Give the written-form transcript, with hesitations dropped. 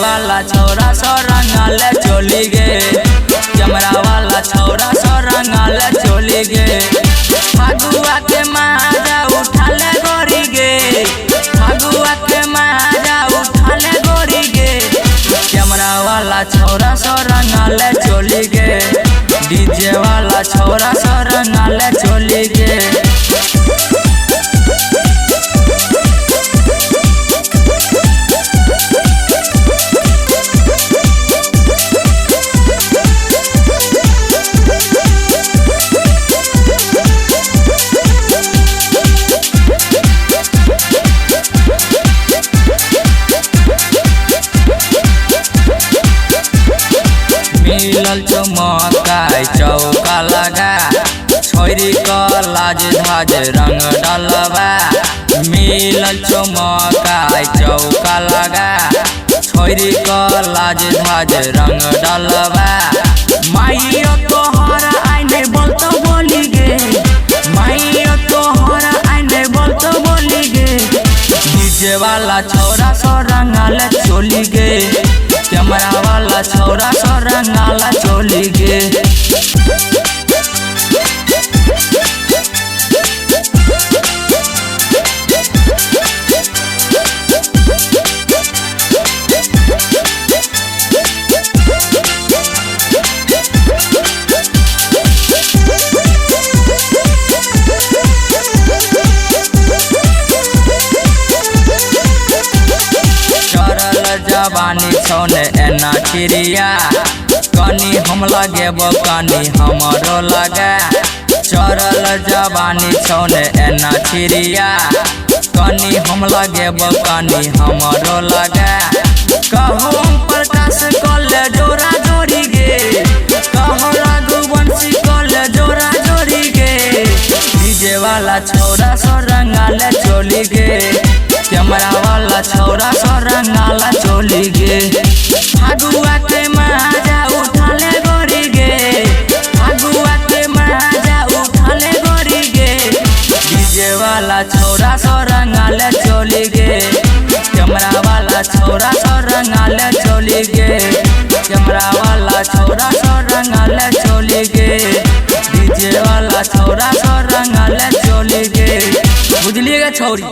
वाला छौरा सो रंगाले चोली गे, कैमरा वाला छौरा सो रंगाले चोली गे। फगुआ के माजा उठाले गोरी गे, फगुआ के माजा उठाले गोरी गे। कैमरा वाला छौरा सो रंगाले चोली गे, डीजे वाला छौरा सो रंगाले चोली गे। मिलल चमका चौका लगा, छोरी क लाज धाज रंग डलबा। मिलल चमका चौका लगा, छोरी क लाज धाज रंग डलबा। माइयो तोहरा आइने बोलतो बोली गे, माइयो तोहरा आइने बोलतो बोली गे। डीजे वाला छौरा सो रंगाले चोली गे, कैमरा वाला छौरा सो रंगाला चोली गे। जवानी छौने एना चिड़िया, कनी हम लगेबो कनी हमरो लगे। चढ़ल जवानी छौने एना चिड़िया, कनी हम लगेबो कनी हमरो लगे। कहो प्रकाश कले जोरा जोड़ी गे, कहो रघुवंशी कले जोरा जोड़ी गे। डीजे वाला छौरा सो रंगाले चोली गे, कैमरा वाला छौरा सो रंगाला चोली गे। फगुआ के माजा उठाले गोरी गे, फगुआ के माजा उठाले गोरी गे। डीजे वाला छौरा सो रंगाले चोली गे, कैमरा वाला छौरा सो रंगाले चोली गे। कैमरा वाला छौरा सो रंगाले चोली गे, डीजे वाला छौरा सो रंगाले चोली गे। बुझलिएगा छौरी।